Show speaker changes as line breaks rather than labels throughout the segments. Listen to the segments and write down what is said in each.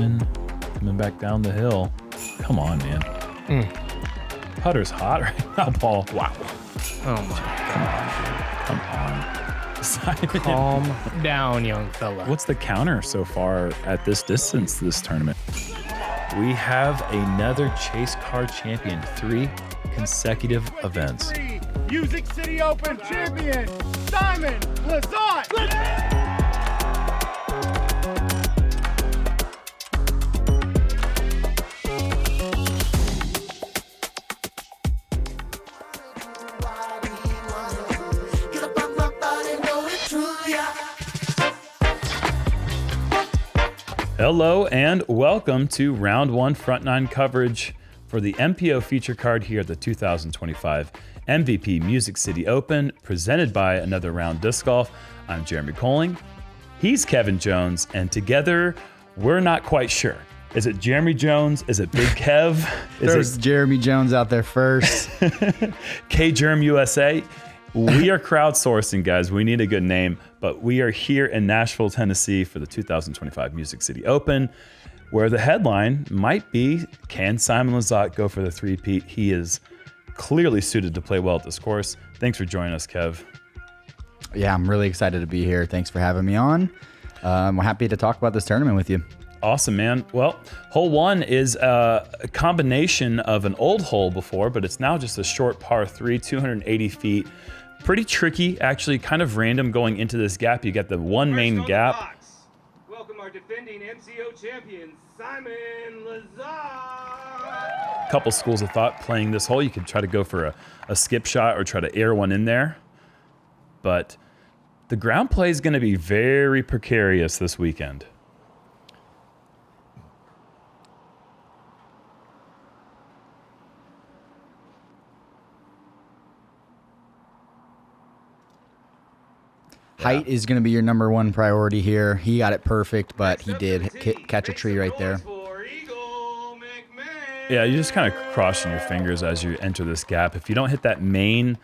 coming back down the hill. Come on, man. Putter's hot right now, Paul. Wow.
Oh my God.
Come on. Simon.
Calm down, young fella.
What's the counter so far at this distance this tournament? We have another chase car champion, 3 consecutive events.
Music City Open champion, Simon Lizotte.
Hello and welcome to Round 1 Front 9 coverage for the MPO feature card here at the 2025 MVP Music City Open, presented by Another Round Disc Golf. I'm Jeremy Koling. He's Kevin Jones, and together we're not quite sure. Is it Jeremy Jones? Is it Big Kev?
There's Jeremy Jones out there first.
Jerm USA. We are crowdsourcing, guys. We need a good name, but we are here in Nashville, Tennessee for the 2025 Music City Open, where the headline might be, can Simon Lizotte go for the three-peat? He is clearly suited to play well at this course. Thanks for joining us, Kev.
Yeah, I'm really excited to be here. Thanks for having me on. We're happy to talk about this tournament with you.
Awesome, man. Well, hole 1 is a combination of an old hole before, but it's now just a short par 3, 280 feet. Pretty tricky, actually, kind of random going into this gap. You got the one main gap.
Welcome our defending MCO champion, Simon Lizotte.
A couple schools of thought playing this hole. You could try to go for a skip shot or try to air one in there. But the ground play is going to be very precarious this weekend.
Height is going to be your number one priority here. He got it perfect, but he did catch a tree right there.
Yeah, you just kind of crossing your fingers as you enter this gap. If you don't hit that main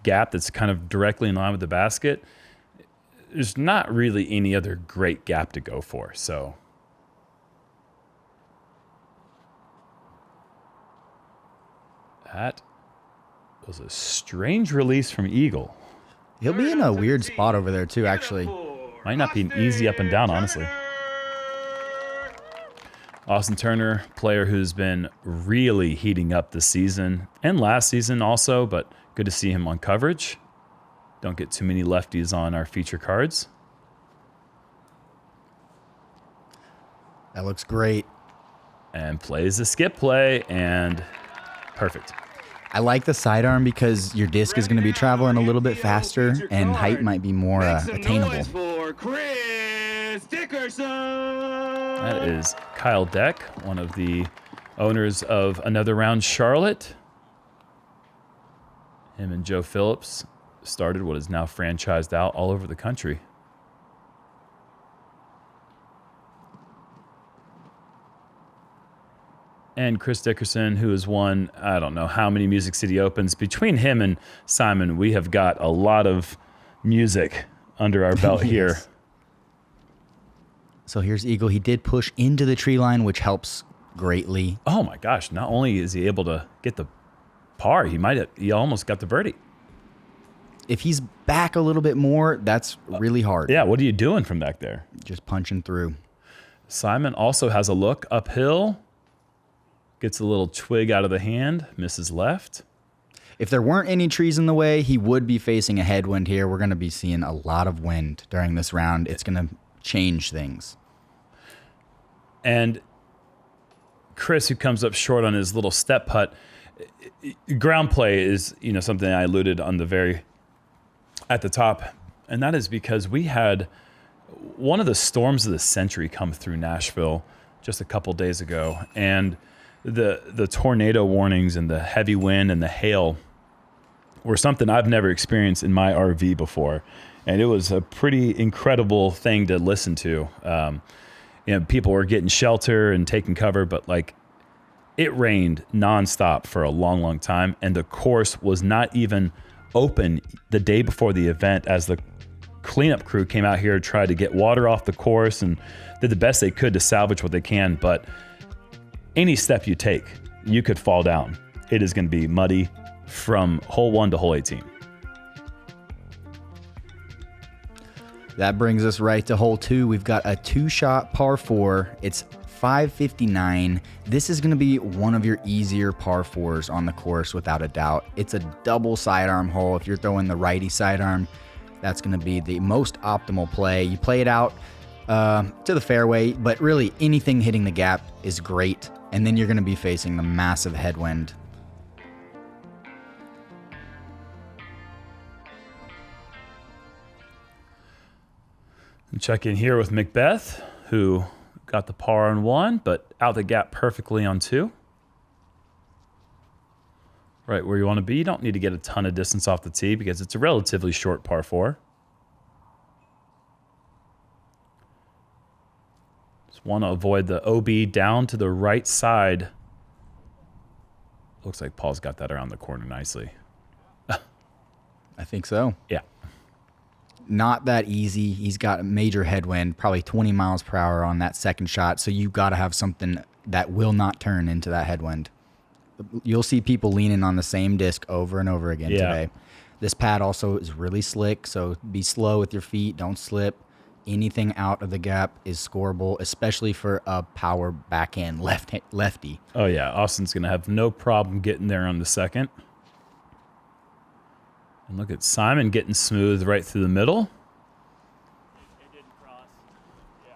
gap that's kind of directly in line with the basket, there's not really any other great gap to go for. So that was a strange release from Eagle.
He'll be in a weird spot over there too, actually.
Might not be an easy up and down, honestly. Austin Turner, player who's been really heating up this season and last season also, but good to see him on coverage. Don't get too many lefties on our feature cards.
That looks great.
And plays a skip play, and perfect.
I like the sidearm because your disc is going to be traveling a little bit faster and height might be more attainable.
For Chris Dickerson.
That is Kyle Deck, one of the owners of Another Round Charlotte. Him and Joe Phillips started what is now franchised out all over the country. And Chris Dickerson, who has won, I don't know how many Music City Opens. Between him and Simon, we have got a lot of music under our belt here.
So here's Eagle. He did push into the tree line, which helps greatly.
Oh my gosh, not only is he able to get the par, he almost got the birdie.
If he's back a little bit more, that's really hard.
Yeah, what are you doing from back there?
Just punching through.
Simon also has a look uphill. Gets a little twig out of the hand, misses left.
If there weren't any trees in the way, he would be facing a headwind here. We're going to be seeing a lot of wind during this round. It's going to change things.
And Chris, who comes up short on his little step putt, ground play is, something I alluded on at the top, and that is because we had one of the storms of the century come through Nashville just a couple days ago, and the tornado warnings and the heavy wind and the hail were something I've never experienced in my RV before. And it was a pretty incredible thing to listen to. People were getting shelter and taking cover, but it rained nonstop for a long, long time. And the course was not even open the day before the event as the cleanup crew came out here, tried to get water off the course, and did the best they could to salvage what they can. But any step you take, you could fall down. It is going to be muddy from hole 1 to hole 18.
That brings us right to hole 2. We've got a 2-shot par 4. It's 559. This is going to be one of your easier par 4s on the course without a doubt. It's a double sidearm hole. If you're throwing the righty sidearm, that's going to be the most optimal play. You play it out to the fairway, but really anything hitting the gap is great. And then you're going to be facing the massive headwind.
And check in here with Macbeth, who got the par on 1, but out the gap perfectly on 2. Right where you want to be. You don't need to get a ton of distance off the tee because it's a relatively short par 4. Just want to avoid the OB down to the right side. Looks like Paul's got that around the corner nicely.
I think so.
Yeah.
Not that easy. He's got a major headwind, probably 20 miles per hour on that second shot. So you got to have something that will not turn into that headwind. You'll see people leaning on the same disc over and over again today. This pad also is really slick, so be slow with your feet. Don't slip. Anything out of the gap is scoreable, especially for a power backhand lefty.
Oh, yeah. Austin's going to have no problem getting there on the second. And look at Simon getting smooth right through the middle.
It didn't cross. Yeah.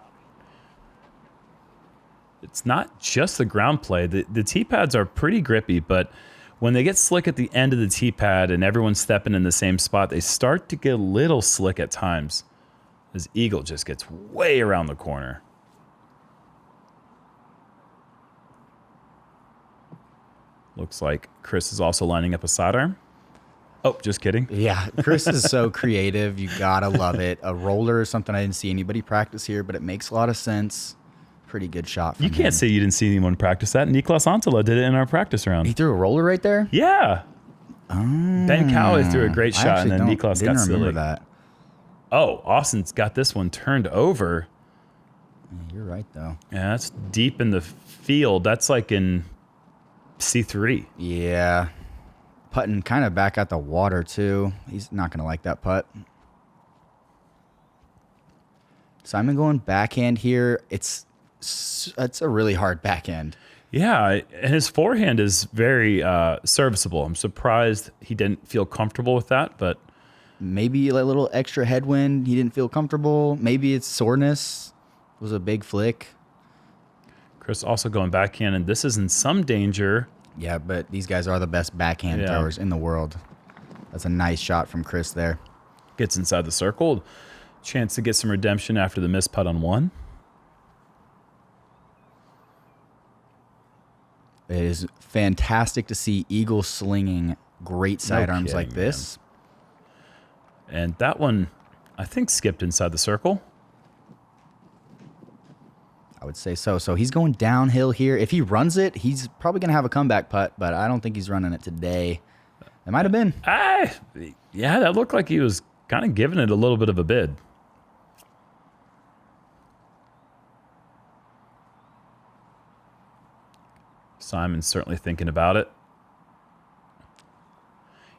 It's not just the ground play. The tee pads are pretty grippy, but when they get slick at the end of the tee pad and everyone's stepping in the same spot, they start to get a little slick at times as Eagle just gets way around the corner. Looks like Chris is also lining up a sidearm. Oh, just kidding.
Yeah, Chris is so creative. You gotta love it. A roller is something I didn't see anybody practice here, but it makes a lot of sense. Pretty good shot from
You can't
him.
say you didn't see anyone practice that. Niklas Antala did it in our practice round.
He threw a roller right there?
Yeah. Ben Cowley threw a great shot, and then Niklas got silly.
remember that.
Oh, Austin's got this one turned over.
You're right, though.
Yeah, that's deep in the field. That's like in C3.
Yeah. Putting kind of back at the water, too. He's not going to like that putt. Simon going backhand here. It's a really hard backhand.
Yeah, and his forehand is very serviceable. I'm surprised he didn't feel comfortable with that, but
Maybe a little extra headwind. He didn't feel comfortable. Maybe it's soreness. It was a big flick.
Chris also going backhand, and this is in some danger.
Yeah, but these guys are the best backhand throwers in the world. That's a nice shot from Chris there.
Gets inside the circle. Chance to get some redemption after the missed putt on 1.
It is fantastic to see Eagle slinging great sidearms like
kidding,
this.
And that one, I think, skipped inside the circle.
I would say so. So he's going downhill here. If he runs it, he's probably going to have a comeback putt, but I don't think he's running it today. It might have been.
Yeah, that looked like he was kind of giving it a little bit of a bid. Simon's certainly thinking about it.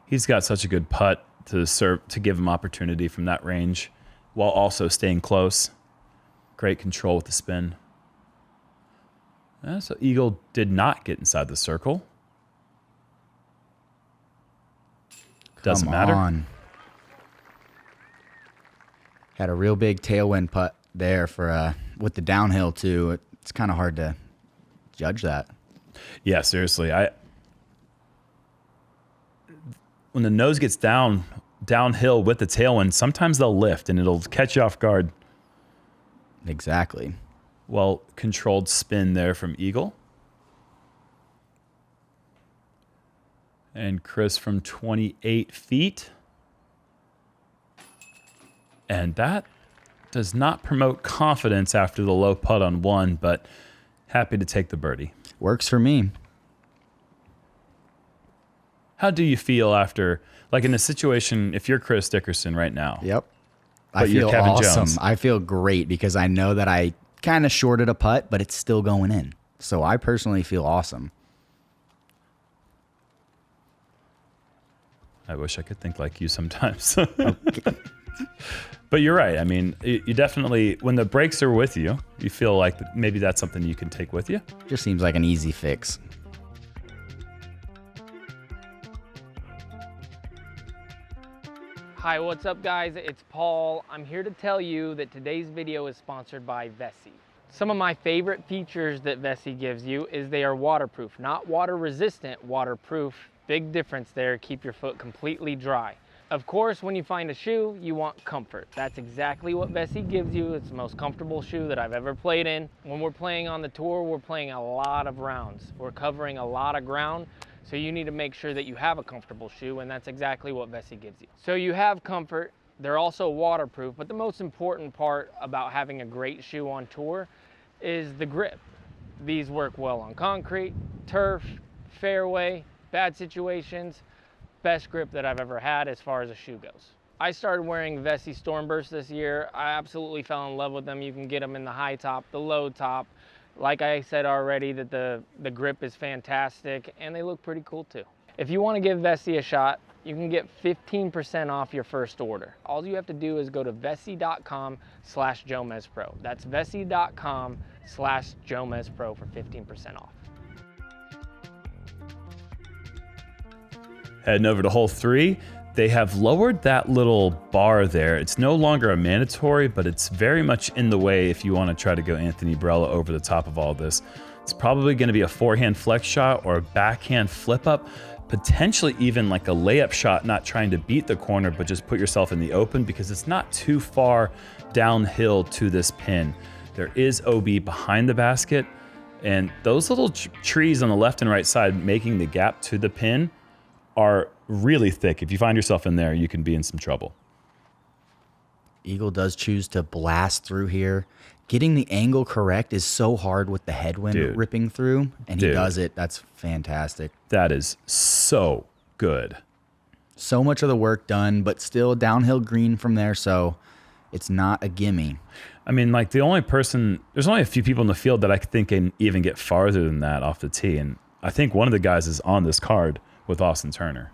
He's got such a good putt to give him opportunity from that range while also staying close. Great control with the spin. So Eagle did not get inside the circle. Doesn't matter.
Had a real big tailwind putt there for with the downhill too. It's kind of hard to judge that.
Yeah, seriously. When the nose gets downhill with the tailwind, sometimes they'll lift and it'll catch you off guard.
Exactly.
Well, controlled spin there from Eagle. And Chris from 28 feet. And that does not promote confidence after the low putt on 1, but happy to take the birdie.
Works for me.
How do you feel after, like in a situation, if you're Chris Dickerson right now?
Yep. I feel awesome. I feel great because I know that I kind of shorted a putt, but it's still going in. So I personally feel awesome.
I wish I could think like you sometimes. Okay. But you're right. I mean, you definitely, when the brakes are with you, you feel like maybe that's something you can take with you.
Just seems like an easy fix.
Hi, what's up guys? It's Paul. I'm here to tell you that today's video is sponsored by Vessi. Some of my favorite features that Vessi gives you is they are waterproof, not water resistant, waterproof. Big difference there, keep your foot completely dry. Of course, when you find a shoe, you want comfort. That's exactly what Vessi gives you. It's the most comfortable shoe that I've ever played in. When we're playing on the tour, we're playing a lot of rounds. We're covering a lot of ground. So you need to make sure that you have a comfortable shoe, and that's exactly what Vessi gives you. So you have comfort, they're also waterproof, but the most important part about having a great shoe on tour is the grip. These work well on concrete, turf, fairway, bad situations. Best grip that I've ever had as far as a shoe goes. I started wearing Vessi Stormburst this year. I absolutely fell in love with them. You can get them in the high top, the low top. Like I said already, that the grip is fantastic and they look pretty cool too. If you want to give Vessi a shot, you can get 15% off your first order. All you have to do is go to vessi.com/JomezPro. That's vessi.com/JomezPro for 15% off.
Heading over to hole 3, they have lowered that little bar there. It's no longer a mandatory, but it's very much in the way if you want to try to go Anthony Brella over the top of all this. It's probably going to be a forehand flex shot or a backhand flip up, potentially even like a layup shot, not trying to beat the corner, but just put yourself in the open because it's not too far downhill to this pin. There is OB behind the basket, and those little trees on the left and right side making the gap to the pin are really thick. If you find yourself in there, you can be in some trouble.
Eagle does choose to blast through here. Getting the angle correct is so hard with the headwind ripping through, and he does it. That's fantastic.
That is so good.
So much of the work done, but still downhill green from there, so it's not a gimme.
I mean, like there's only a few people in the field that I think can even get farther than that off the tee, and I think one of the guys is on this card with Austin Turner.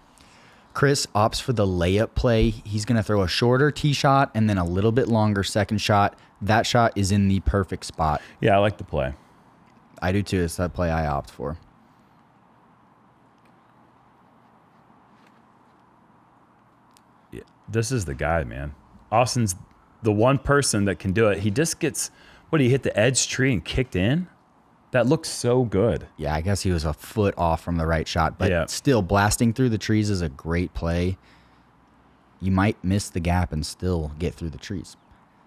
Chris opts for the layup play. He's going to throw a shorter tee shot and then a little bit longer second shot. That shot is in the perfect spot.
Yeah, I like the play.
I do too. It's that play I opt for.
Yeah, this is the guy, man. Austin's the one person that can do it. He just gets, he hit the edge tree and kicked in? That looks so good.
Yeah, I guess he was a foot off from the right shot, but still blasting through the trees is a great play. You might miss the gap and still get through the trees.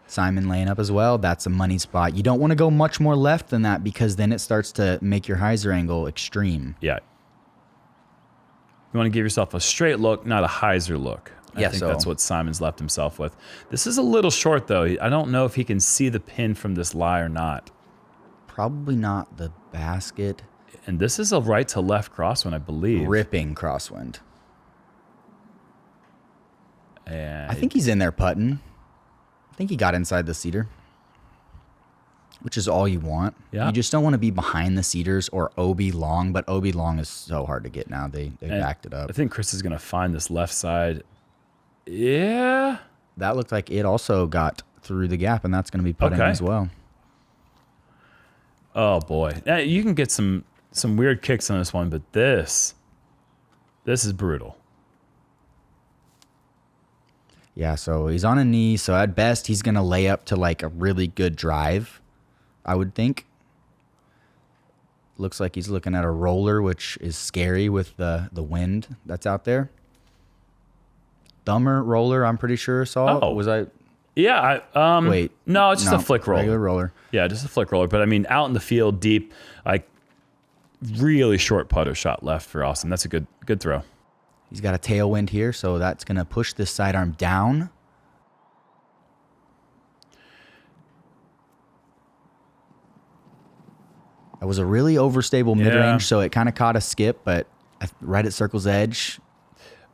Simon laying up as well. That's a money spot. You don't want to go much more left than that because then it starts to make your hyzer angle extreme.
Yeah. You want to give yourself a straight look, not a hyzer look. I think that's what Simon's left himself with. This is a little short, though. I don't know if he can see the pin from this lie or not.
Probably not the basket.
And this is a right to left crosswind, I believe.
Ripping crosswind.
And
I think he's in there putting. I think he got inside the cedar, which is all you want.
Yeah.
You just don't want to be behind the cedars or OB long, but OB long is so hard to get now. They backed it up.
I think Chris is going to find this left side. Yeah.
That looked like it also got through the gap, and that's going to be put in as well.
Oh boy, you can get some weird kicks on this one, but this is brutal.
Yeah, so he's on a knee, so at best he's gonna lay up to like a really good drive, I would think. Looks like he's looking at a roller, which is scary with the wind that's out there. Dumber roller, I'm pretty sure. Was I?
Yeah,
wait.
No, it's just a flick roller.
Regular roller.
Yeah, just a flick roller. But I mean, out in the field, deep, like really short putter shot left for Austin. That's a good throw.
He's got a tailwind here, so that's going to push this sidearm down. That was a really overstable mid-range, so it kind of caught a skip, but right at circle's edge.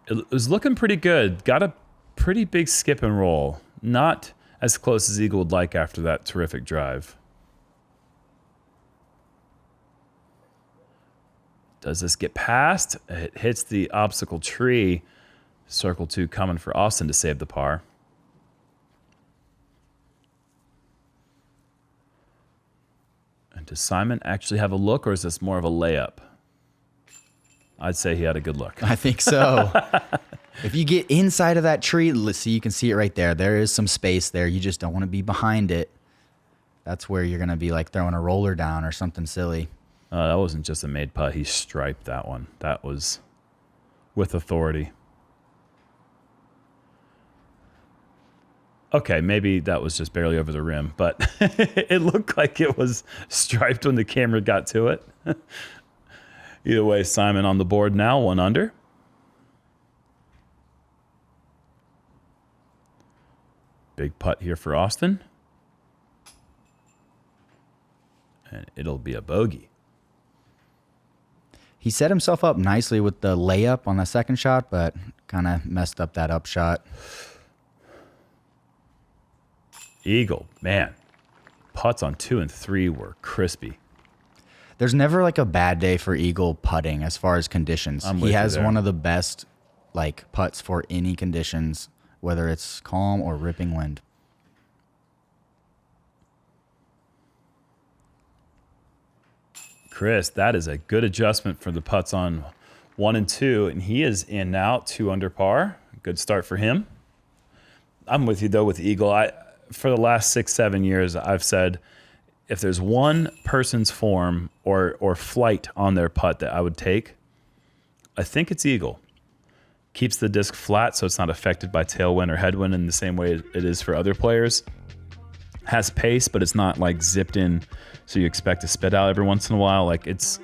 It was looking pretty good. Got a pretty big skip and roll. not as close as Eagle would like after that terrific drive. Does this get past? It hits the obstacle tree. Circle 2 coming for Austin to save the par. And does Simon actually have a look, or is this more of a layup? I'd say he had a good look.
I think so. If you get inside of that tree, let's see, you can see it right there. There is some space there. You just don't want to be behind it. That's where you're going to be like throwing a roller down or something silly.
That wasn't just a made putt. He striped that one. That was with authority. Okay, maybe that was just barely over the rim, but it looked like it was striped when the camera got to it. Either way, Simon on the board now, 1 under. Big putt here for Austin. And it'll be a bogey.
He set himself up nicely with the layup on the second shot, but kind of messed up that up shot.
Eagle, man. Putts on 2 and 3 were crispy.
There's never like a bad day for Eagle putting as far as conditions.
I'm with
He
you
has
there.
one of the best like putts for any conditions, whether it's calm or ripping wind.
Chris, that is a good adjustment for the putts on 1 and 2, and he is in now 2 under par. Good start for him. I'm with you though with Eagle. For the last 6-7 years, I've said if there's one person's form or flight on their putt that I would take, I think it's Eagle. Keeps the disc flat so it's not affected by tailwind or headwind in the same way it is for other players. Has pace, but it's not like zipped in so you expect to spit out every once in a while. Like it's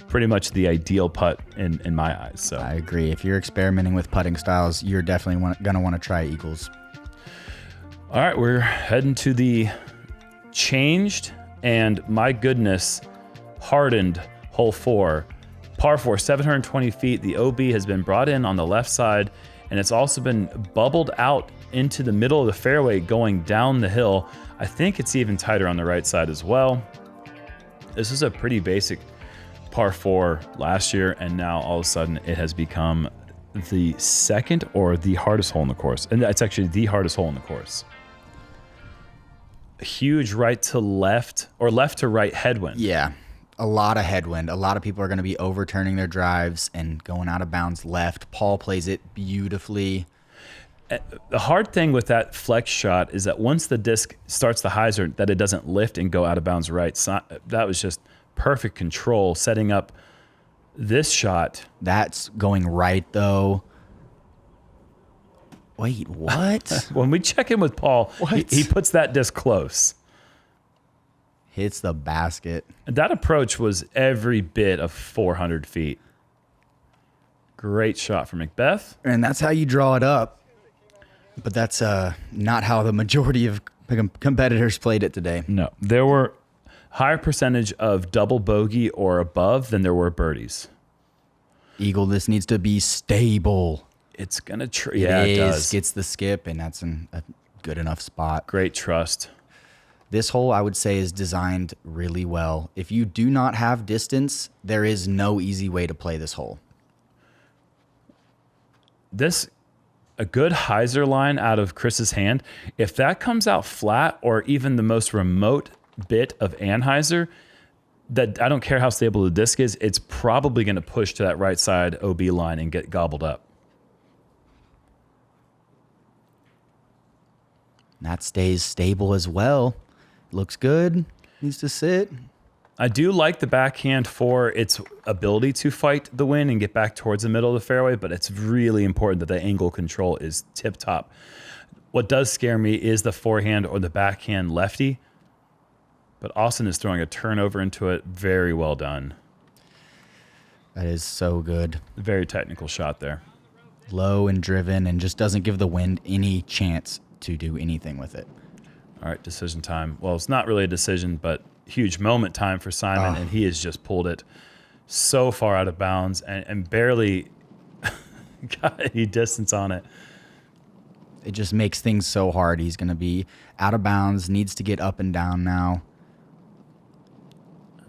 pretty much the ideal putt in my eyes. So
I agree. If you're experimenting with putting styles, you're definitely going to want to try Eagles.
All right, we're heading to the changed and, my goodness, hardened hole 4. Par 4, 720 feet. The OB has been brought in on the left side, and it's also been bubbled out into the middle of the fairway going down the hill. I think it's even tighter on the right side as well. This is a pretty basic par 4 last year, and now all of a sudden it has become the second or the hardest hole in the course. And it's actually the hardest hole in the course. A huge right to left or left to right headwind.
Yeah, a lot of headwind. A lot of people are going to be overturning their drives and going out of bounds left. Paul plays it beautifully.
The hard thing with that flex shot is that once the disc starts the hyzer, that it doesn't lift and go out of bounds right. So that was just perfect control setting up this shot.
That's going right, though. Wait, what?
When we check in with Paul, he puts that disc close.
Hits the basket.
And that approach was every bit of 400 feet. Great shot for Macbeth.
And that's how you draw it up. But that's not how the majority of competitors played it today.
No, there were higher percentage of double bogey or above than there were birdies.
Eagle, this needs to be stable.
It's gonna, it does.
Gets the skip, and that's in a good enough spot.
Great trust.
This hole, I would say, is designed really well. If you do not have distance, there is no easy way to play this hole.
A good hyzer line out of Chris's hand, if that comes out flat or even the most remote bit of anhyzer, that I don't care how stable the disc is, it's probably going to push to that right side OB line and get gobbled up.
That stays stable as well. Looks good. Needs to sit.
I do like the backhand for its ability to fight the wind and get back towards the middle of the fairway, but it's really important that the angle control is tip-top. What does scare me is the forehand or the backhand lefty, but Austin is throwing a turnover into it. Very well done.
That is so good.
Very technical shot there.
Low and driven, and just doesn't give the wind any chance to do anything with it.
All right, decision time. Well, it's not really a decision, but huge moment time for Simon, and he has just pulled it so far out of bounds and barely got any distance on it.
It just makes things so hard. He's going to be out of bounds, needs to get up and down now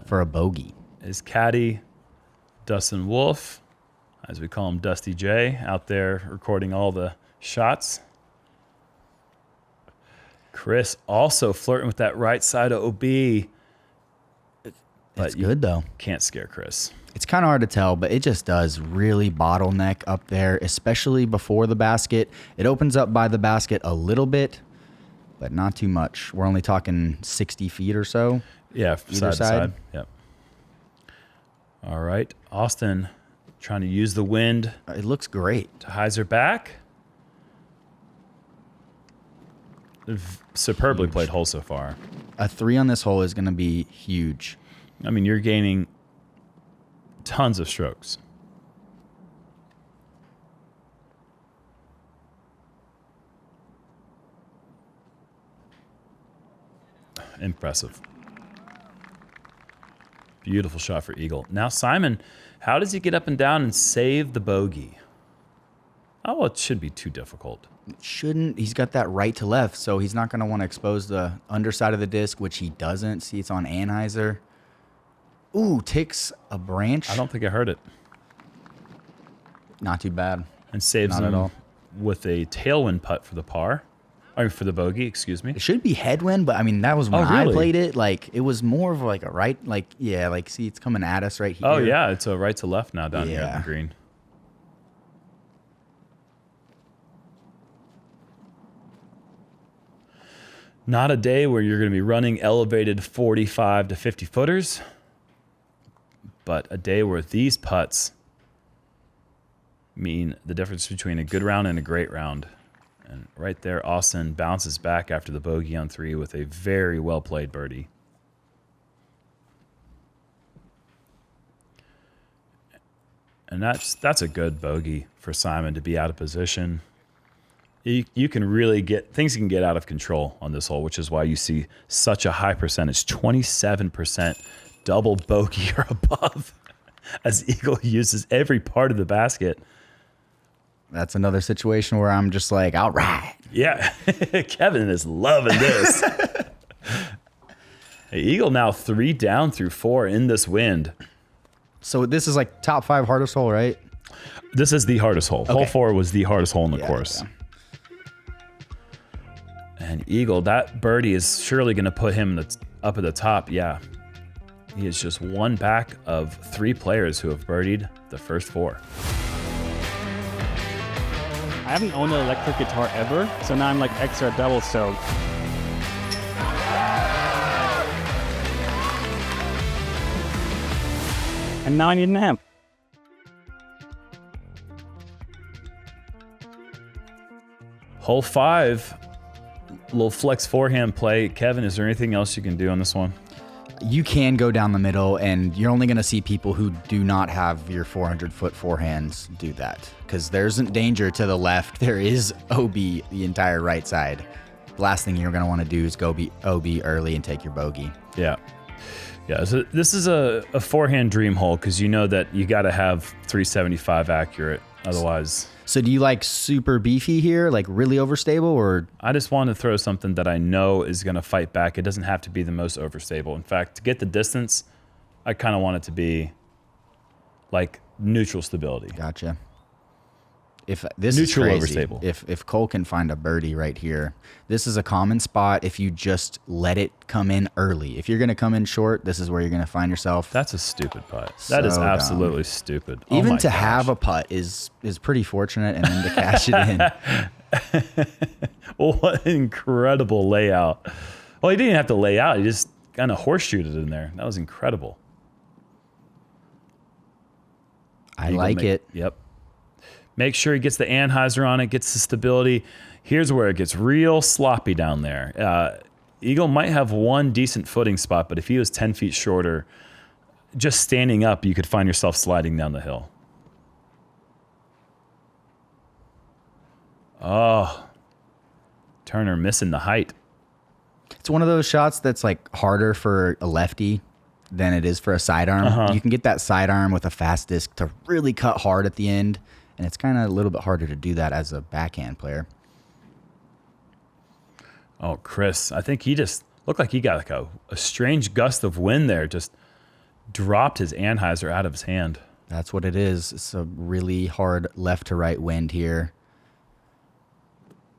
for a bogey.
His caddy, Dustin Wolf, as we call him, Dusty J, out there recording all the shots. Chris also flirting with that right side of OB.
It's good, though.
Can't scare Chris.
It's kind of hard to tell, but it just does really bottleneck up there, especially before the basket. It opens up by the basket a little bit, but not too much. We're only talking 60 feet or so.
Yeah,
either
side to side. Yep. All right. Austin trying to use the wind
It looks great.
to hyzer back. Superbly played hole so far.
A 3 on this hole is going to be huge.
I mean, you're gaining tons of strokes. Impressive. Beautiful shot for Eagle. Now, Simon, how does he get up and down and save the bogey? Oh, well, it should be too difficult.
Shouldn't. He's got that right to left, so he's not going to want to expose the underside of the disc, which he doesn't. See, it's on Anheuser. Ooh, takes a branch.
I don't think I heard it.
Not too bad.
And saves
Not
him
at all.
with a tailwind putt for the par. Or for the bogey, excuse me.
It should be headwind, but I mean, that was when
Oh, really?
I played it. Like, it was more of like a right, like, yeah, like, see, it's coming at us right here.
Oh, yeah, it's a right to left now down here on
Yeah.
the green. Not a day where you're going to be running elevated 45 to 50 footers, but a day where these putts mean the difference between a good round and a great round. And right there, Austin bounces back after the bogey on 3 with a very well-played birdie. And that's a good bogey for Simon to be out of position. You can really things can get out of control on this hole, which is why you see such a high percentage, 27% double bogey or above, as Eagle uses every part of the basket.
That's another situation where I'm just like, all right.
Yeah, Kevin is loving this. Hey, Eagle now 3 down through 4 in this wind.
So this is like top 5 hardest hole, right?
This is the hardest hole. Hole
Okay.
4 was the hardest hole in the
Yeah,
course.
yeah.
And Eagle, that birdie is surely going to put him up at the top. Yeah. He is just one back of 3 players who have birdied the first 4.
I haven't owned an electric guitar ever, so now I'm like extra double soaked. And now I need an amp.
Hole 5, little flex forehand play. Kevin, is there anything else you can do on this one?
You can go down the middle, and you're only going to see people who do not have your 400-foot forehands do that, because there isn't danger to the left. There is OB the entire right side. The last thing you're going to want to do is go OB early and take your bogey.
Yeah. Yeah, so this is a forehand dream hole because you know that you got to have 375 accurate. Otherwise,
So do you like super beefy here, like really overstable, or
I just want to throw something that I know is going to fight back. It doesn't have to be the most overstable. In fact, to get the distance, I kind of want it to be like neutral stability.
gotcha? If this
Neutral
is crazy.
overstable.
If Cole can find a birdie right here, this is a common spot if you just let it come in early. If you're going to come in short, this is where you're going to find yourself.
That's a stupid putt. That is
So dumb.
absolutely stupid. Oh
Even
my
to
gosh.
have a putt is pretty fortunate, and then to cash it in.
What an incredible layout. Well, he didn't even have to lay out. He just kind of horseshoed it in there. That was incredible.
I
Eagle
like it.
Yep. Make sure he gets the Anheuser on it, gets the stability. Here's where it gets real sloppy down there. Eagle might have one decent footing spot, but if he was 10 feet shorter, just standing up, you could find yourself sliding down the hill. Oh, Turner missing the height.
It's one of those shots that's like harder for a lefty than it is for a sidearm. You can get that sidearm with a fast disc to really cut hard at the end, and it's kind of a little bit harder to do that as a backhand player.
Oh, Chris, I think he just looked like he got like a strange gust of wind there. Just dropped his Anheuser out of his hand.
That's what it is. It's a really hard left to right wind here.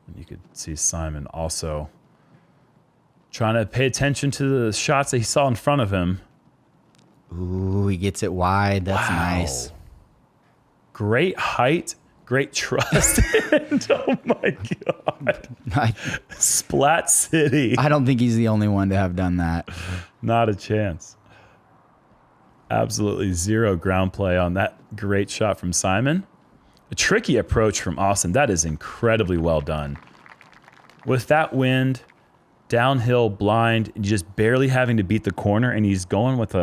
And you could see Simon also trying to pay attention to the shots that he saw in front of him.
Ooh, he gets it wide. That's nice.
Great height, great trust. And, oh my God. Splat City.
I don't think he's the only one to have done that.
Not a chance. Absolutely zero ground play on that great shot from Simon. A tricky approach from Austin. That is incredibly well done. With that wind, downhill, blind, and just barely having to beat the corner, and he's going with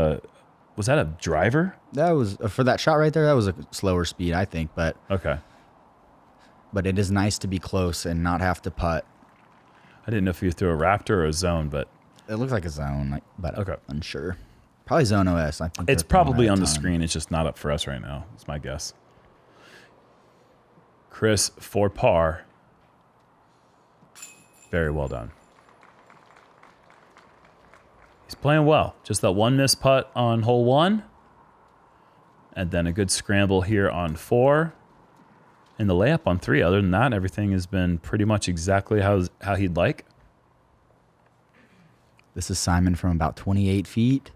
was that a driver?
That was, for that shot right there, that was a slower speed, I think. But
okay.
But it is nice to be close and not have to putt.
I didn't know if you threw a Raptor or a zone, but
it looks like a zone, but
okay.
I'm unsure. Probably zone OS. I think
it's probably on the screen. It's just not up for us right now. That's my guess. Chris, for par. Very well done. He's playing well. Just that one missed putt on hole 1. And then a good scramble here on 4. And the layup on 3. Other than that, everything has been pretty much exactly how he'd like.
This is Simon from about 28 feet.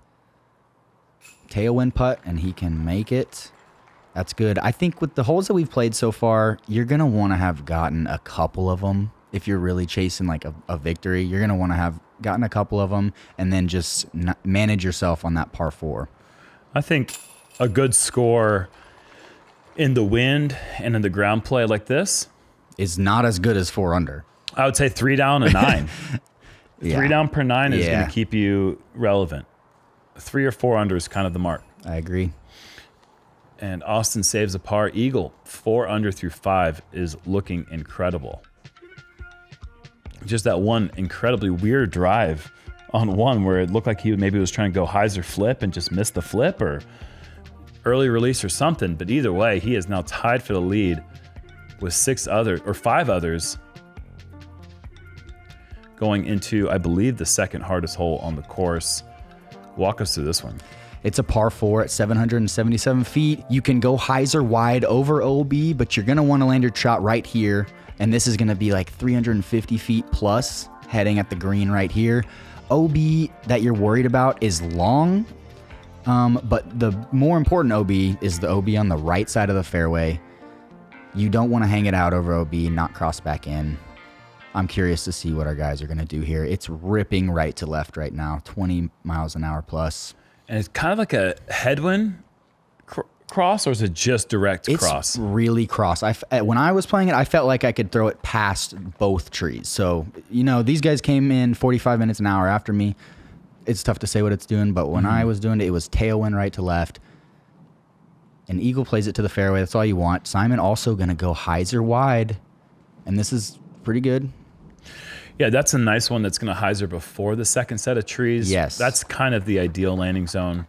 Tailwind putt, and he can make it. That's good. I think with the holes that we've played so far, you're going to want to have gotten a couple of them. If you're really chasing like a victory, you're going to want to have gotten a couple of them and then just manage yourself on that par 4.
I think a good score in the wind and in the ground play like this
is not as good as 4 under.
I would say 3 down and 9.
Yeah.
3 down per 9 is going to keep you relevant. 3 or 4 under is kind of the mark.
I agree.
And Austin saves a par eagle. 4 under through 5 is looking incredible. Just that one incredibly weird drive on 1 where it looked like he maybe was trying to go hyzer flip and just missed the flip or early release or something. But either way, he is now tied for the lead with 5 others going into, I believe, the second hardest hole on the course. Walk us through this one.
It's a par 4 at 777 feet. You can go hyzer wide over OB, but you're going to want to land your shot right here. And this is going to be like 350 feet plus heading at the green right here. OB that you're worried about is long, but the more important OB is the OB on the right side of the fairway. You don't want to hang it out over OB, not cross back in. I'm curious to see what our guys are going to do here. It's ripping right to left right now, 20 miles an hour plus.
And it's kind of like a headwind cross, or is it just direct cross?
It's really cross. When I was playing it, I felt like I could throw it past both trees. So, these guys came in 45 minutes an hour after me. It's tough to say what it's doing, but when I was doing it, it was tailwind right to left. An eagle plays it to the fairway. That's all you want. Simon also going to go hyzer wide, and this is pretty good.
Yeah, that's a nice one that's going to hyzer before the second set of trees.
Yes.
That's kind of the ideal landing zone.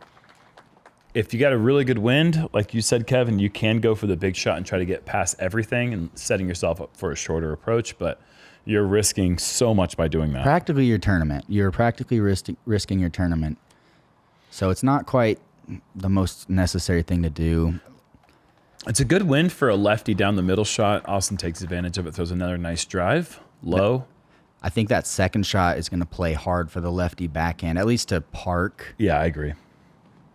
If you got a really good wind, like you said, Kevin, you can go for the big shot and try to get past everything and setting yourself up for a shorter approach, but you're risking so much by doing that.
Practically your tournament. You're practically risking your tournament. So it's not quite the most necessary thing to do.
It's a good wind for a lefty down the middle shot. Austin takes advantage of it, throws another nice drive, low.
I think that second shot is going to play hard for the lefty backhand, at least to park.
Yeah, I agree.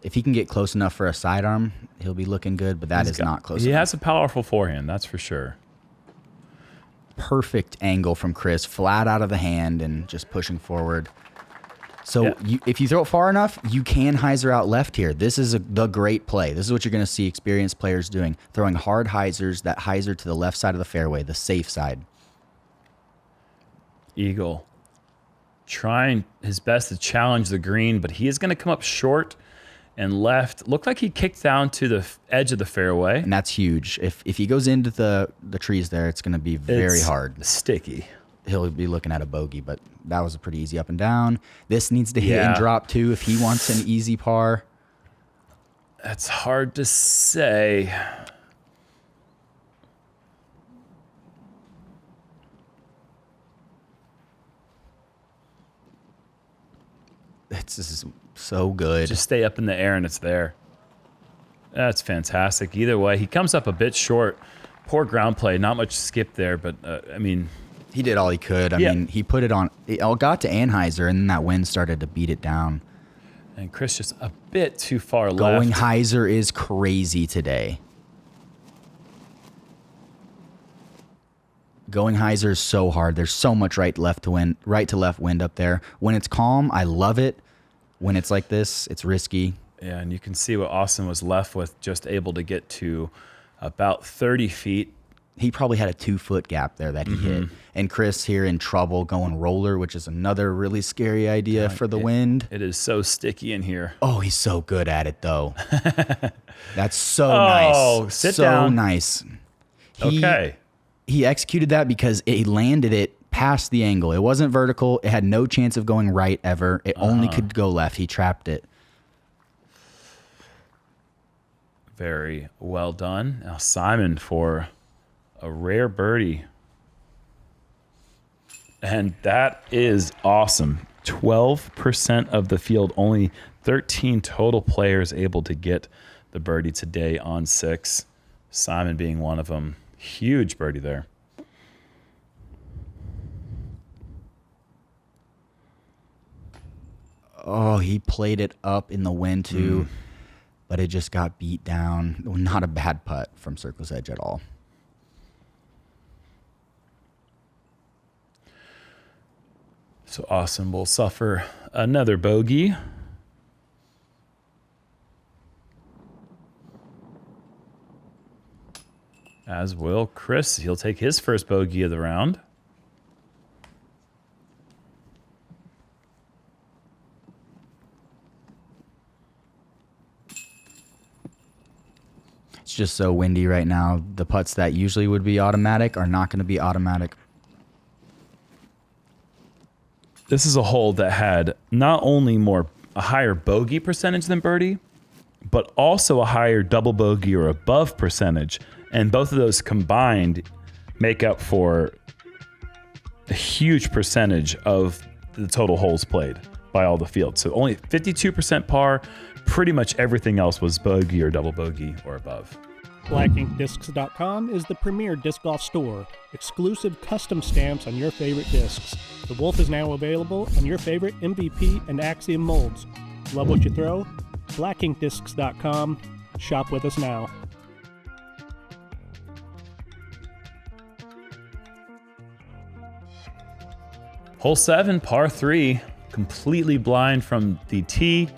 If he can get close enough for a sidearm, he'll be looking good, but that is not close enough.
He has a powerful forehand, that's for sure.
Perfect angle from Chris, flat out of the hand and just pushing forward. So if you throw it far enough, you can hyzer out left here. This is the great play. This is what you're going to see experienced players doing, throwing hard hyzers that hyzer to the left side of the fairway, the safe side.
Eagle trying his best to challenge the green, but he is going to come up short and left. Looked like he kicked down to the edge of the fairway.
And that's huge. If he goes into the trees there, it's going to be very hard.
Sticky.
He'll be looking at a bogey, but that was a pretty easy up and down. This needs to hit and drop too if he wants an easy par.
That's hard to say.
This is so good.
Just stay up in the air and it's there. That's fantastic. Either way, he comes up a bit short. Poor ground play. Not much skip there, but I mean,
he did all he could. I mean, he put it on. It all got to Anheuser, and then that wind started to beat it down.
And Chris just a bit too far left.
Going Heiser is crazy today. Going Heiser is so hard. There's so much right to left wind up there. When it's calm, I love it. When it's like this, it's risky.
Yeah, and you can see what Austin was left with, just able to get to about 30 feet.
He probably had a 2-foot gap there that he hit. And Chris here in trouble going roller, which is another really scary idea for the wind.
It is so sticky in here.
Oh, he's so good at it, though. That's so nice.
Oh, sit
so
down.
Nice.
Okay.
He executed that because he landed it past the angle. It wasn't vertical. It had no chance of going right ever. It only could go left. He trapped it.
Very well done. Now Simon for a rare birdie. And that is awesome. 12% of the field, only 13 total players able to get the birdie today on 6. Simon being one of them. Huge birdie there.
Oh, he played it up in the wind too, but it just got beat down. Not a bad putt from Circle's Edge at all.
So Austin will suffer another bogey. As will Chris. He'll take his first bogey of the round.
It's just so windy right now. The putts that usually would be automatic are not going to be automatic.
This is a hole that had not only a higher bogey percentage than birdie, but also a higher double bogey or above percentage. And both of those combined make up for a huge percentage of the total holes played by all the fields. So only 52% par. Pretty much everything else was bogey or double bogey or above.
BlackInkDiscs.com is the premier disc golf store. Exclusive custom stamps on your favorite discs. The Wolf is now available on your favorite MVP and Axiom molds. Love what you throw? BlackInkDiscs.com. Shop with us now.
Hole 7, par 3, completely blind from the tee.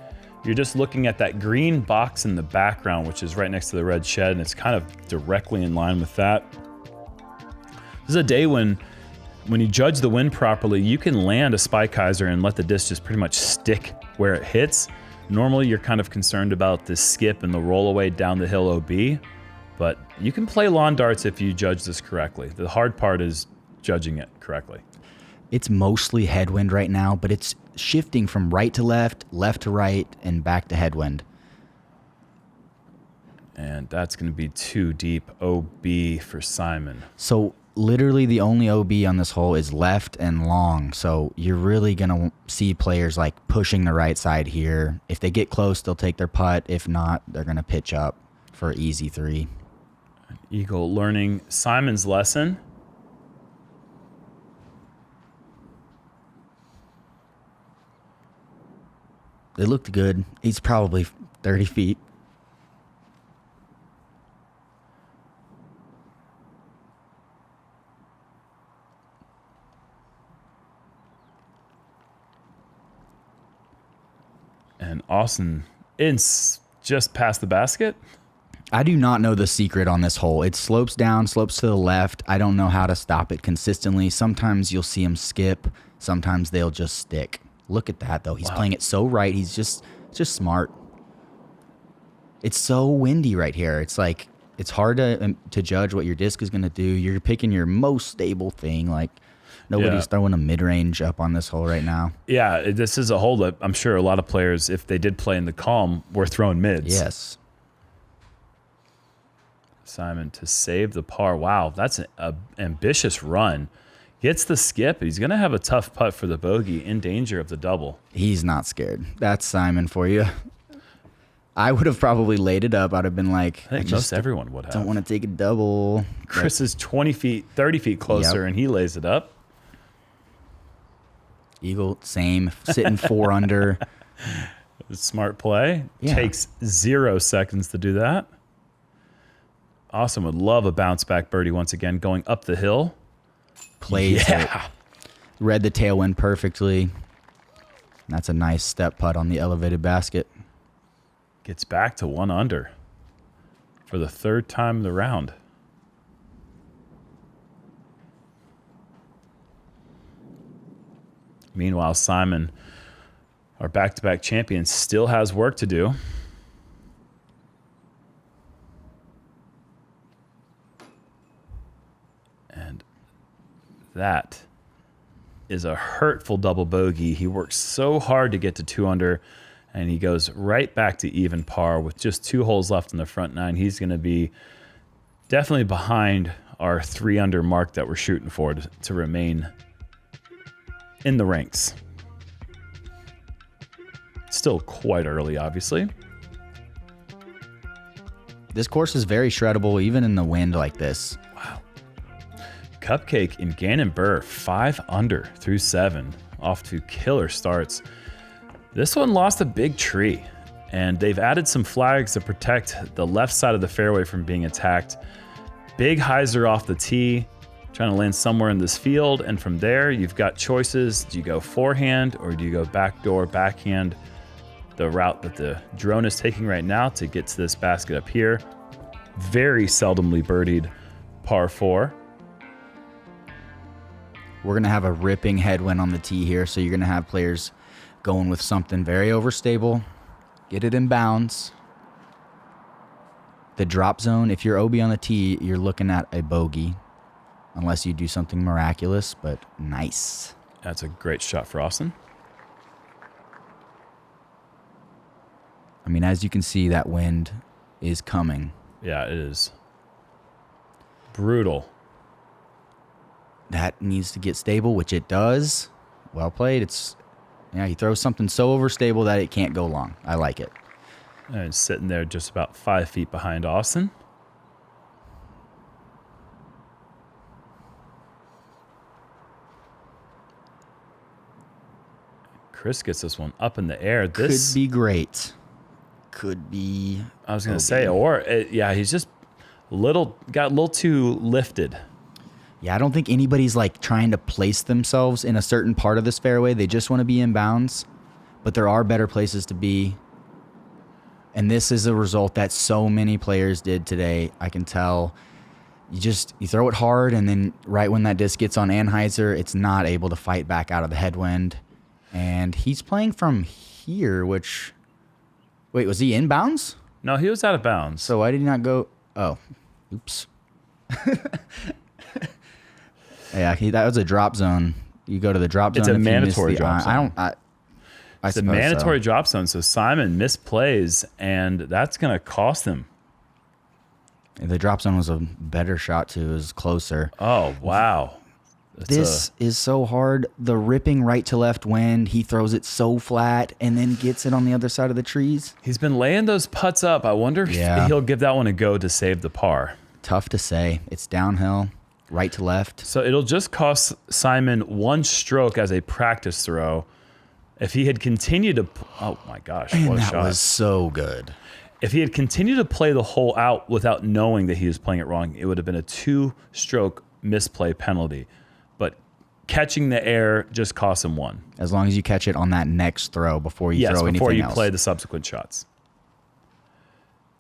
You're just looking at that green box in the background, which is right next to the red shed, and it's kind of directly in line with that. This is a day when you judge the wind properly, you can land a Spikeiser and let the disc just pretty much stick where it hits. Normally, you're kind of concerned about the skip and the rollaway down the hill OB, but you can play lawn darts if you judge this correctly. The hard part is judging it correctly.
It's mostly headwind right now, but it's shifting from right to left to right, and back to headwind.
And that's going to be too deep. OB for Simon.
So literally the only OB on this hole is left and long. So you're really going to see players like pushing the right side here. If they get close, they'll take their putt. If not, they're going to pitch up for an easy 3.
Eagle learning Simon's lesson.
It looked good. He's probably 30 feet.
And Austin is just past the basket.
I do not know the secret on this hole. It slopes down, slopes to the left. I don't know how to stop it consistently. Sometimes you'll see him skip. Sometimes they'll just stick. Look at that, though. He's playing it so right. He's just smart. It's so windy right here. It's like, it's hard to judge what your disc is going to do. You're picking your most stable thing. Like, nobody's throwing a mid-range up on this hole right now.
Yeah, this is a hole that I'm sure a lot of players, if they did play in the calm, were throwing mids.
Yes.
Simon to save the par. Wow, that's an ambitious run. Gets the skip. He's going to have a tough putt for the bogey, in danger of the double.
He's not scared. That's Simon for you. I would have probably laid it up. I'd have been like,
I think most everyone would have.
Don't want to take a double.
Chris is 20 feet, 30 feet closer, and he lays it up.
Eagle, same. Sitting 4 under.
Smart play.
Yeah.
Takes 0 seconds to do that. Austin would love a bounce back birdie once again, going up the hill.
Plays it. Read the tailwind perfectly. That's a nice step putt on the elevated basket.
Gets back to 1 under for the 3rd time in the round. Meanwhile, Simon, our back-to-back champion, still has work to do. And that is a hurtful double bogey. He worked so hard to get to 2 under, and he goes right back to even par with just 2 holes left in the front 9. He's going to be definitely behind our 3 under mark that we're shooting for to remain in the ranks. Still quite early, obviously.
This course is very shreddable, even in the wind like this.
Wow. Cupcake and Gannon Burr, 5 under through 7, off to killer starts. This one lost a big tree, and they've added some flags to protect the left side of the fairway from being attacked. Big hyzer off the tee, trying to land somewhere in this field, and from there you've got choices. Do you go forehand or do you go backdoor, backhand? The route that the drone is taking right now to get to this basket up here. Very seldomly birdied par 4.
We're going to have a ripping headwind on the tee here, so you're going to have players going with something very overstable. Get it in bounds. The drop zone, if you're OB on the tee, you're looking at a bogey. Unless you do something miraculous, but nice.
That's a great shot for Austin.
I mean, as you can see, that wind is coming.
Yeah, it is. Brutal.
That needs to get stable, which it does. Well played. He throws something so overstable that it can't go long. I like it.
And sitting there just about 5 feet behind Austin. Chris gets this one up in the air. This
could be great. Could be.
I was going to say, he's just got a little too lifted.
Yeah, I don't think anybody's like trying to place themselves in a certain part of this fairway. They just want to be in bounds, but there are better places to be. And this is a result that so many players did today. I can tell. You throw it hard, and then right when that disc gets on Anheuser, it's not able to fight back out of the headwind. And he's playing from here, which... Wait, was he in bounds?
No, he was out of bounds.
So why did he not go... Oh, oops. Yeah, that was a drop zone. You go to the drop zone.
It's a mandatory drop zone.
It's
a mandatory drop zone, so Simon misplays, and that's going to cost him.
The drop zone was a better shot, too. It was closer.
Oh, wow.
This is so hard. The ripping right to left wind, he throws it so flat and then gets it on the other side of the trees.
He's been laying those putts up. I wonder if he'll give that one a go to save the par.
Tough to say. It's downhill, right to left.
So it'll just cost Simon 1 stroke as a practice throw. If he had continued to... Oh, my gosh. What a shot.
That was so good.
If he had continued to play the hole out without knowing that he was playing it wrong, it would have been a 2-stroke misplay penalty. But catching the air just cost him 1.
As long as you catch it on that next throw before you throw anything else.
Yes, before you play the subsequent shots.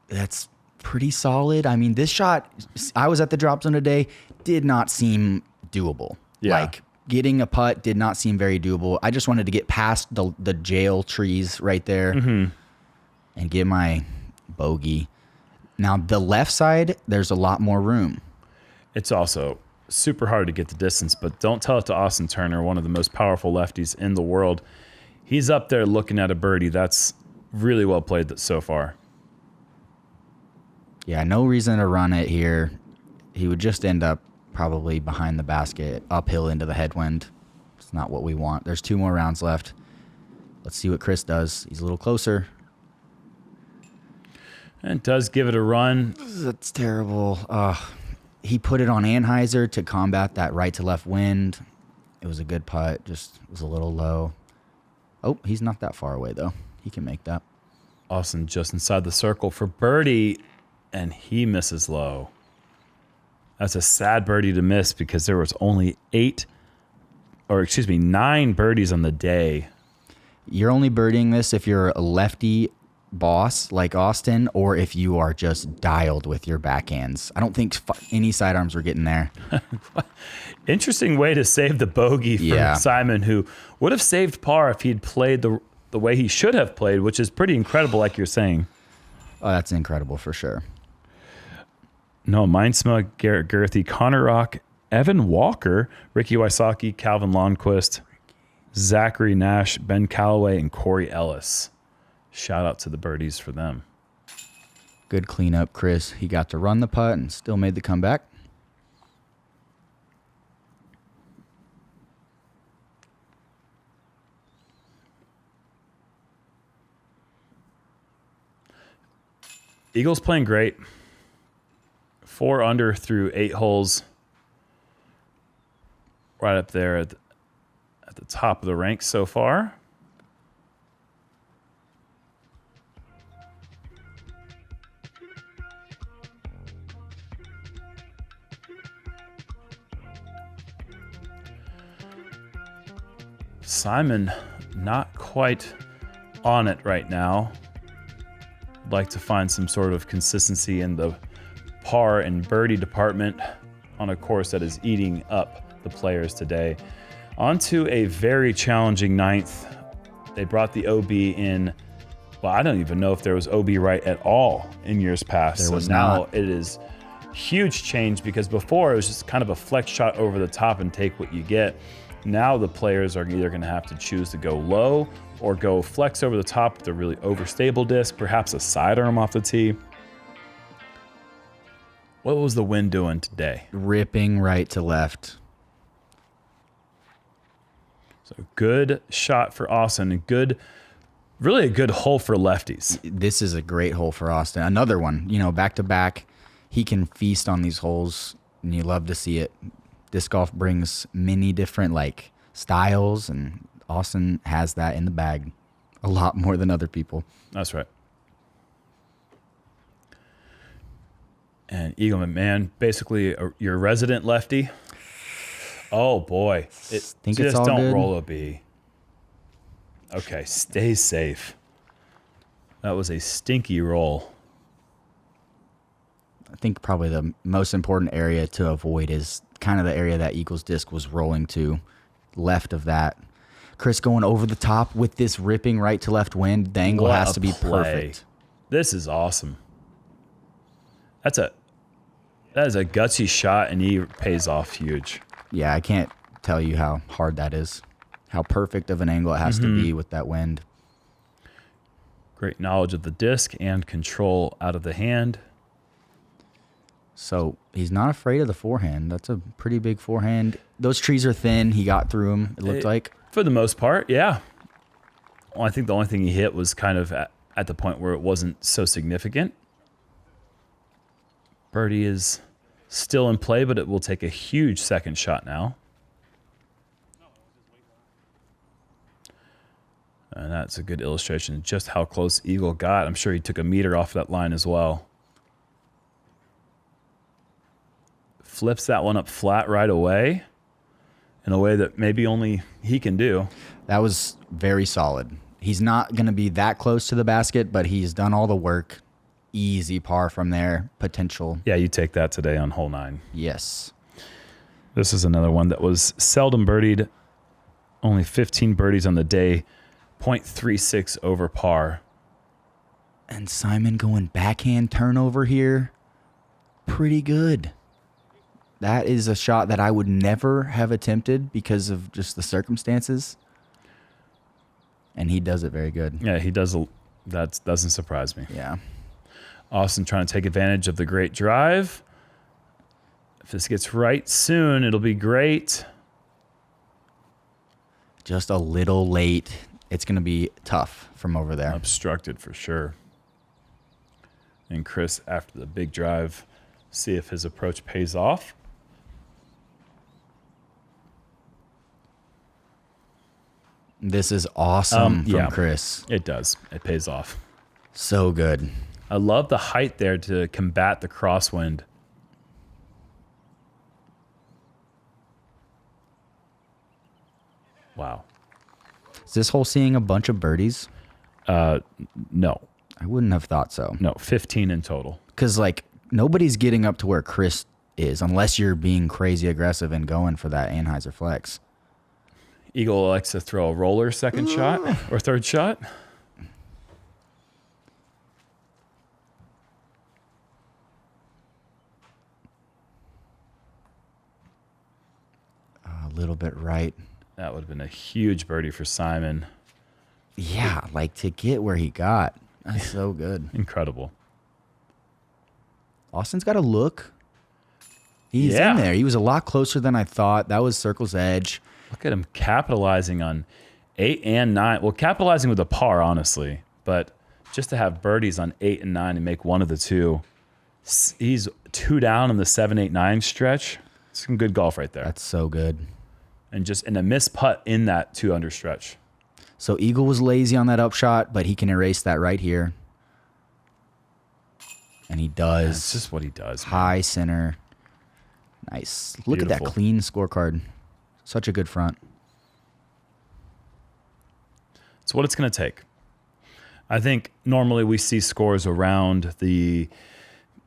That's pretty solid. I mean, this shot, I was at the drop zone today, did not seem doable.
Yeah.
Like, getting a putt did not seem very doable. I just wanted to get past the jail trees right there and get my bogey. Now, the left side, there's a lot more room.
It's also super hard to get the distance, but don't tell it to Austin Turner, one of the most powerful lefties in the world. He's up there looking at a birdie. That's really well played so far.
Yeah, no reason to run it here. He would just end up probably behind the basket, uphill into the headwind. It's not what we want. There's 2 more rounds left. Let's see what Chris does. He's a little closer.
And does give it a run.
That's terrible. He put it on Anheuser to combat that right to left wind. It was a good putt, just was a little low. Oh, he's not that far away, though. He can make that.
Austin just inside the circle for birdie, and he misses low. That's a sad birdie to miss because there was only 9 birdies on the day.
You're only birdieing this if you're a lefty boss like Austin, or if you are just dialed with your backhands. I don't think any sidearms were getting there.
Interesting way to save the bogey for Simon, who would have saved par if he'd played the way he should have played, which is pretty incredible, like you're saying.
Oh, that's incredible for sure.
No, Mindsma, Garrett Girthy, Connor Rock, Evan Walker, Ricky Wysocki, Calvin Lundquist, Zachary Nash, Ben Calloway, and Corey Ellis. Shout out to the birdies for them.
Good cleanup, Chris. He got to run the putt and still made the comeback.
Eagles playing great. 4 under through 8 holes. Right up there at the top of the ranks so far. Simon not quite on it right now. I'd like to find some sort of consistency in the par and birdie department on a course that is eating up the players today. On to a very challenging 9th. They brought the OB in. Well, I don't even know if there was OB right at all in years past.
There was
now
not.
It is huge change because before it was just kind of a flex shot over the top and take what you get. Now the players are either going to have to choose to go low or go flex over the top with a really overstable disc, perhaps a sidearm off the tee. What was the wind doing today?
Ripping right to left.
So good shot for Austin and really a good hole for lefties.
This is a great hole for Austin. Another one, back to back. He can feast on these holes, and you love to see it. Disc golf brings many different styles, and Austin has that in the bag a lot more than other people.
That's right. And Eagle McMahon, basically your resident lefty. Oh boy,
Think
just
it's all
don't
good?
roll a B. Okay, stay safe. That was a stinky roll.
I think probably the most important area to avoid is kind of the area that Eagles disc was rolling to, left of that. Chris going over the top with this ripping right to left wind. The angle
What
has
a
to be
play.
perfect.
This is awesome. That is a gutsy shot, and he pays off huge.
Yeah, I can't tell you how hard that is, how perfect of an angle it has to be with that wind.
Great knowledge of the disc and control out of the hand.
So he's not afraid of the forehand. That's a pretty big forehand. Those trees are thin. He got through them, it looked like.
For the most part, yeah. Well, I think the only thing he hit was kind of at the point where it wasn't so significant. Birdie is still in play, but it will take a huge second shot now. And that's a good illustration of just how close Eagle got. I'm sure he took a meter off that line as well. Flips that one up flat right away in a way that maybe only he can do.
That was very solid. He's not going to be that close to the basket, but he's done all the work. Easy par from there. Potential.
Yeah, you take that today on hole 9.
Yes.
This is another one that was seldom birdied. Only 15 birdies on the day. 0.36 over par.
And Simon going backhand turnover here. Pretty good. That is a shot that I would never have attempted because of just the circumstances. And he does it very good.
Yeah, he does. That doesn't surprise me.
Yeah.
Austin trying to take advantage of the great drive. If this gets right soon, it'll be great.
Just a little late. It's going to be tough from over there.
Obstructed for sure. And Chris, after the big drive, see if his approach pays off.
This is awesome from Chris.
It does. It pays off.
So good.
I love the height there to combat the crosswind. Wow.
Is this hole seeing a bunch of birdies?
No.
I wouldn't have thought so.
No, 15 in total.
Because, like, nobody's getting up to where Chris is unless you're being crazy aggressive and going for that Anheuser Flex.
Eagle likes to throw a roller second shot or third shot.
A little bit right.
That would have been a huge birdie for Simon.
Yeah, like to get where he got. That's so good.
Incredible.
Austin's got a look. He's in there. He was a lot closer than I thought. That was Circle's edge.
Look at him capitalizing on 8 and 9. Well, capitalizing with a par, honestly. But just to have birdies on 8 and 9 and make one of the two. He's 2 down in the 7, 8, 9 stretch. Some good golf right there.
That's so good.
And just in a missed putt in that 2 under stretch.
So Eagle was lazy on that upshot, but he can erase that right here. And he does.
That's just what he does. Man.
High center. Nice. Look at that
Beautiful.
clean scorecard. Such a good front.
It's what it's going to take. I think normally we see scores around the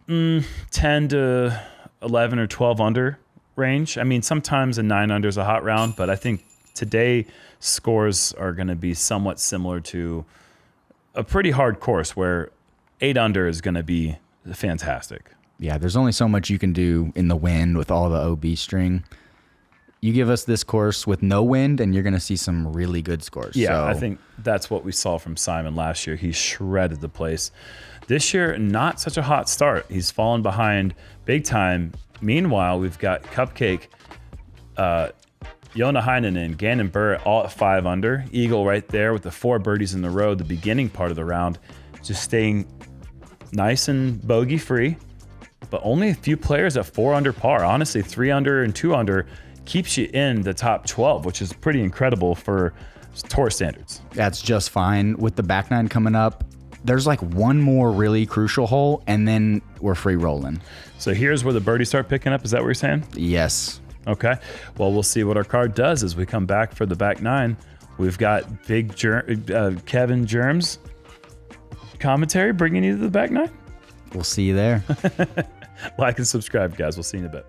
10 to 11 or 12 under range. I mean, sometimes a 9 under is a hot round, but I think today scores are going to be somewhat similar to a pretty hard course where 8 under is going to be fantastic.
Yeah, there's only so much you can do in the wind with all the OB string. You give us this course with no wind, and you're going to see some really good scores.
Yeah,
so,
I think that's what we saw from Simon last year. He shredded the place. This year, not such a hot start. He's fallen behind big time. Meanwhile, we've got Cupcake, Jona Heinen and Gannon Burr all at 5 under. Eagle right there with the 4 birdies in the row, the beginning part of the round, just staying nice and bogey free. But only a few players at 4 under par. Honestly, 3 under and 2 under keeps you in the top 12, which is pretty incredible for tour standards.
that's just fine. With the back 9 coming up, there's like one more really crucial hole, and then we're free rolling.
So here's where the birdies start picking up. Is that what you're saying?
Yes.
Okay. Well, we'll see what our card does as we come back for the back 9. We've got big Kevin Jerm's commentary bringing you to the back 9.
We'll see you there.
Like and subscribe, guys. We'll see you in a bit.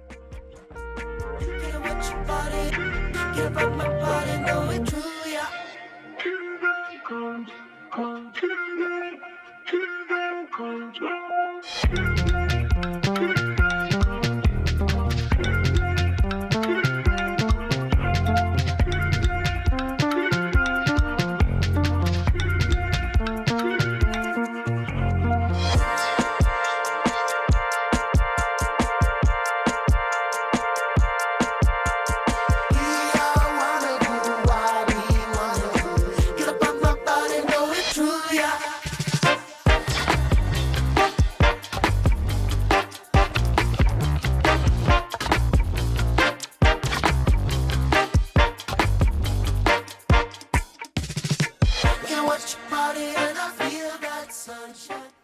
Watch your body and I feel that sunshine.